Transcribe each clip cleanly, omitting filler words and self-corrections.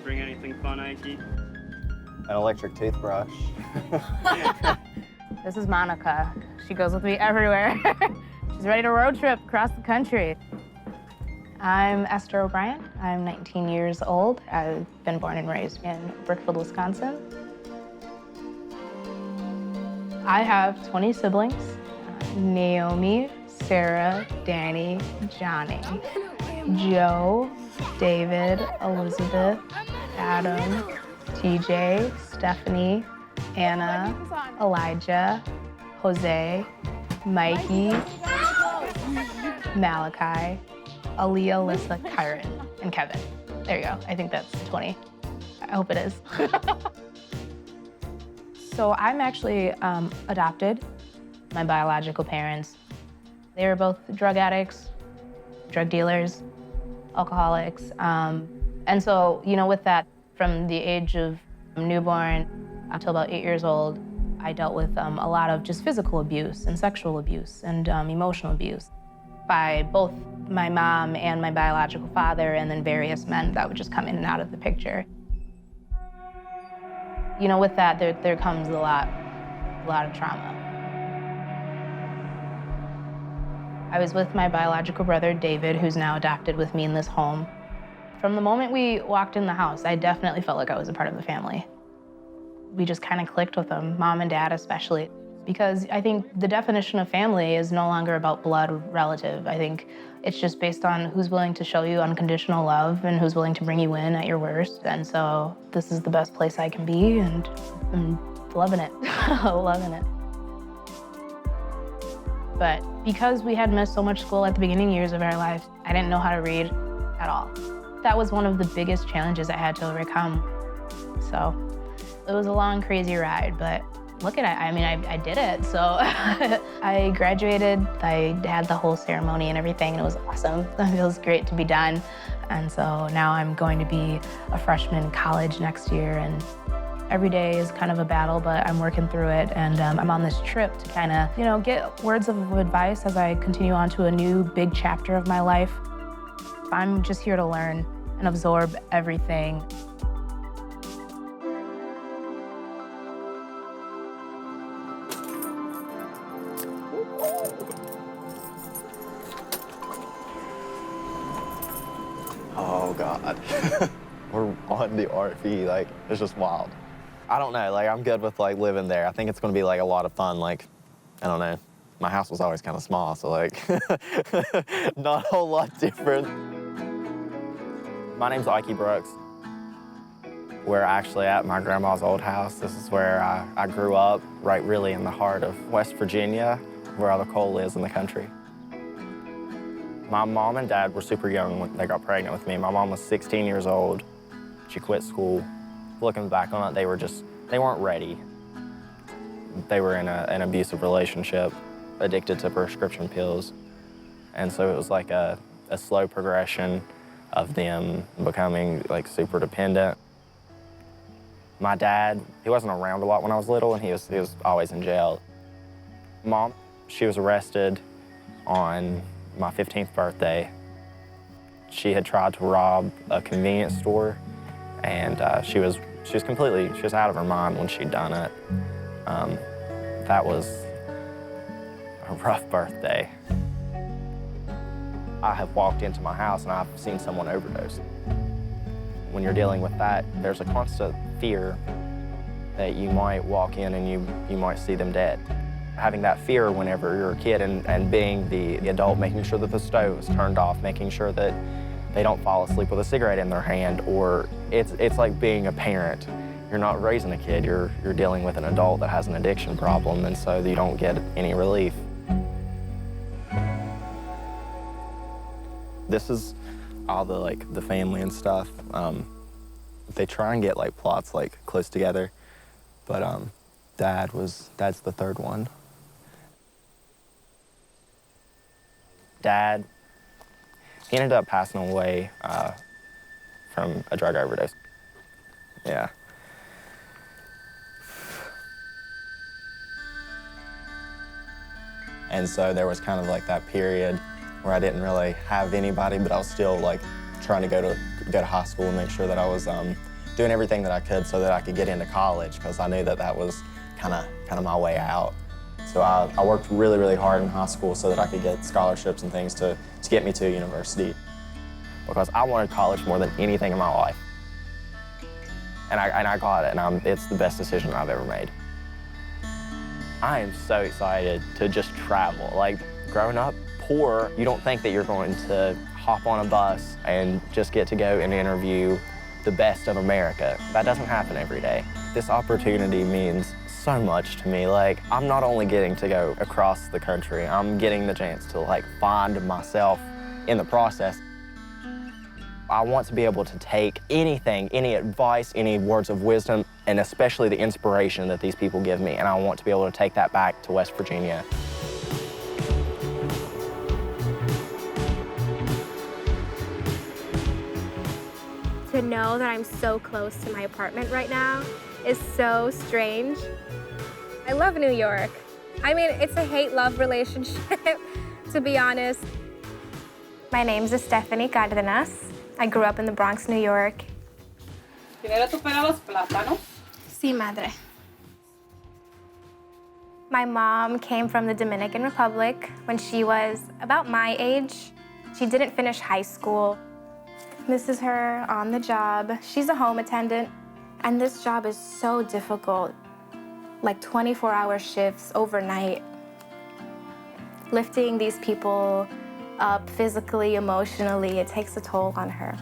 bring anything fun, Ikie? An electric toothbrush. This is Monica. She goes with me everywhere. She's ready to road trip across the country. I'm Esther O'Brien. I'm 19 years old. I've been born and raised in Brookfield, Wisconsin. I have 20 siblings. Naomi, Sarah, Danny, Johnny, Joe, David, Elizabeth, Adam, TJ, Stephanie, Anna, Elijah, Jose, Mikey, Malachi, Aaliyah, Alyssa, Kyron, and Kevin. There you go. I think that's 20. I hope it is. So I'm actually adopted. My biological parents, they were both drug addicts, drug dealers, alcoholics. And so, you know, with that, from the age of newborn until about 8 years old, I dealt with a lot of just physical abuse and sexual abuse and emotional abuse by both my mom and my biological father, and then various men that would just come in and out of the picture. You know, with that, there comes a lot of trauma. I was with my biological brother, David, who's now adopted with me in this home. From the moment we walked in the house, I definitely felt like I was a part of the family. We just kind of clicked with them, mom and dad especially, because I think the definition of family is no longer about blood relative. I think it's just based on who's willing to show you unconditional love and who's willing to bring you in at your worst. And so this is the best place I can be, and I'm loving it, loving it. But because we had missed so much school at the beginning years of our life, I didn't know how to read at all. That was one of the biggest challenges I had to overcome. So it was a long, crazy ride, but look at it. I mean, I did it. So I graduated. I had the whole ceremony and everything, and it was awesome. It feels great to be done. And so now I'm going to be a freshman in college next year, and every day is kind of a battle, but I'm working through it. And I'm on this trip to kind of, you know, get words of advice as I continue on to a new big chapter of my life. I'm just here to learn and absorb everything. Oh, God. We're on the RV, like, it's just wild. I don't know, like, I'm good with, like, living there. I think it's gonna be, like, a lot of fun. Like, I don't know. My house was always kind of small, so, like, not a whole lot different. My name's Ikie Brooks. We're actually at my grandma's old house. This is where I grew up, right really in the heart of West Virginia, where all the coal is in the country. My mom and dad were super young when they got pregnant with me. My mom was 16 years old. She quit school. Looking back on it, they weren't ready. They were in an abusive relationship, addicted to prescription pills. And so it was like a slow progression of them becoming like super dependent. My dad, he wasn't around a lot when I was little, and he was always in jail. Mom, she was arrested on my 15th birthday. She had tried to rob a convenience store, and she was out of her mind when she'd done it. That was a rough birthday. I have walked into my house and I've seen someone overdose. When you're dealing with that, there's a constant fear that you might walk in and you might see them dead. Having that fear whenever you're a kid and being the adult, making sure that the stove is turned off, making sure that they don't fall asleep with a cigarette in their hand, or it's like being a parent. You're not raising a kid, you're dealing with an adult that has an addiction problem, and so you don't get any relief. This is all the family and stuff. They try and get like plots like close together, but Dad's the third one. Dad, he ended up passing away from a drug overdose. Yeah. And so there was kind of like that period where I didn't really have anybody, but I was still like trying to go to high school and make sure that I was doing everything that I could so that I could get into college because I knew that that was kind of my way out. So I worked really, really hard in high school so that I could get scholarships and things to get me to university because I wanted college more than anything in my life. And I got it, and it's the best decision I've ever made. I am so excited to just travel. Like, growing up poor, you don't think that you're going to hop on a bus and just get to go and interview the best of America. That doesn't happen every day. This opportunity means so much to me. Like, I'm not only getting to go across the country, I'm getting the chance to like find myself in the process. I want to be able to take anything, any advice, any words of wisdom, and especially the inspiration that these people give me, and I want to be able to take that back to West Virginia. To know that I'm so close to my apartment right now is so strange. I love New York. I mean, it's a hate-love relationship, to be honest. My name's Estephanie Cárdenas. I grew up in the Bronx, New York. ¿Primero tú pelas los plátanos? Sí, madre. My mom came from the Dominican Republic when she was about my age. She didn't finish high school. This is her on the job. She's a home attendant, and this job is so difficult, like 24-hour shifts overnight. Lifting these people up physically, emotionally, it takes a toll on her.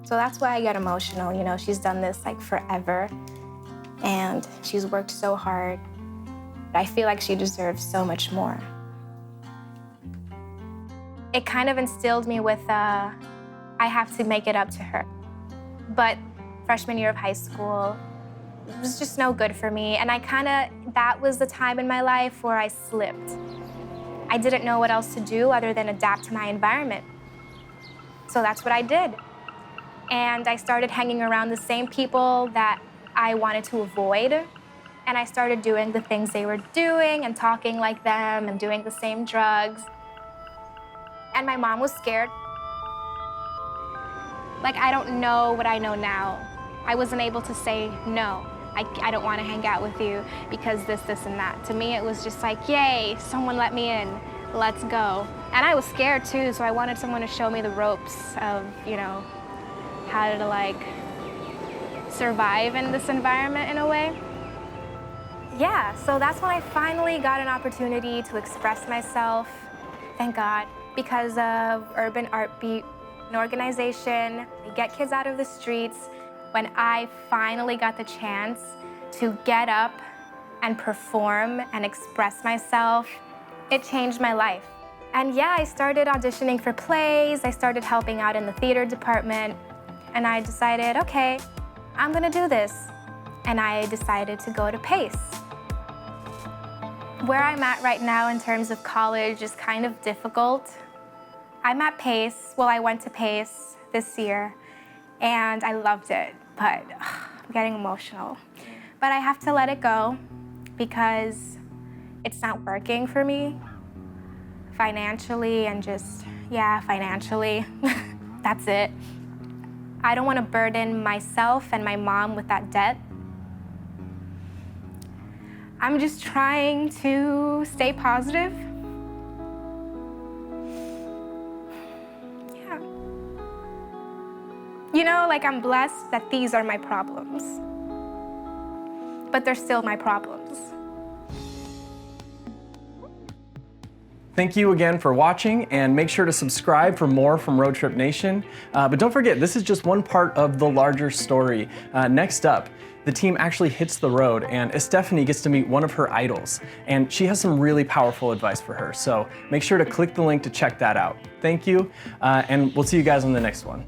So that's why I get emotional. You know, she's done this like forever, and she's worked so hard. I feel like she deserves so much more. It kind of instilled me with, I have to make it up to her. But freshman year of high school, it was just no good for me, and that was the time in my life where I slipped. I didn't know what else to do other than adapt to my environment. So that's what I did. And I started hanging around the same people that I wanted to avoid. And I started doing the things they were doing and talking like them and doing the same drugs. And my mom was scared. Like, I don't know what I know now. I wasn't able to say no. I don't want to hang out with you because this, and that. To me, it was just like, yay, someone let me in, let's go. And I was scared too, so I wanted someone to show me the ropes of, you know, how to like survive in this environment in a way. Yeah, so that's when I finally got an opportunity to express myself, thank God, because of Urban Art Beat, an organization. They get kids out of the streets. When I finally got the chance to get up and perform and express myself, it changed my life. And yeah, I started auditioning for plays, I started helping out in the theater department, and I decided, okay, I'm gonna do this. And I decided to go to PACE. Where I'm at right now in terms of college is kind of difficult. I'm at PACE, well, I went to PACE this year, and I loved it. But I'm getting emotional. But I have to let it go because it's not working for me financially and just, yeah, financially. That's it. I don't want to burden myself and my mom with that debt. I'm just trying to stay positive. You know, like, I'm blessed that these are my problems, but they're still my problems. Thank you again for watching, and make sure to subscribe for more from Roadtrip Nation. But don't forget, this is just one part of the larger story. Next up, the team actually hits the road, and Estephanie gets to meet one of her idols, and she has some really powerful advice for her. So make sure to click the link to check that out. Thank you, and we'll see you guys on the next one.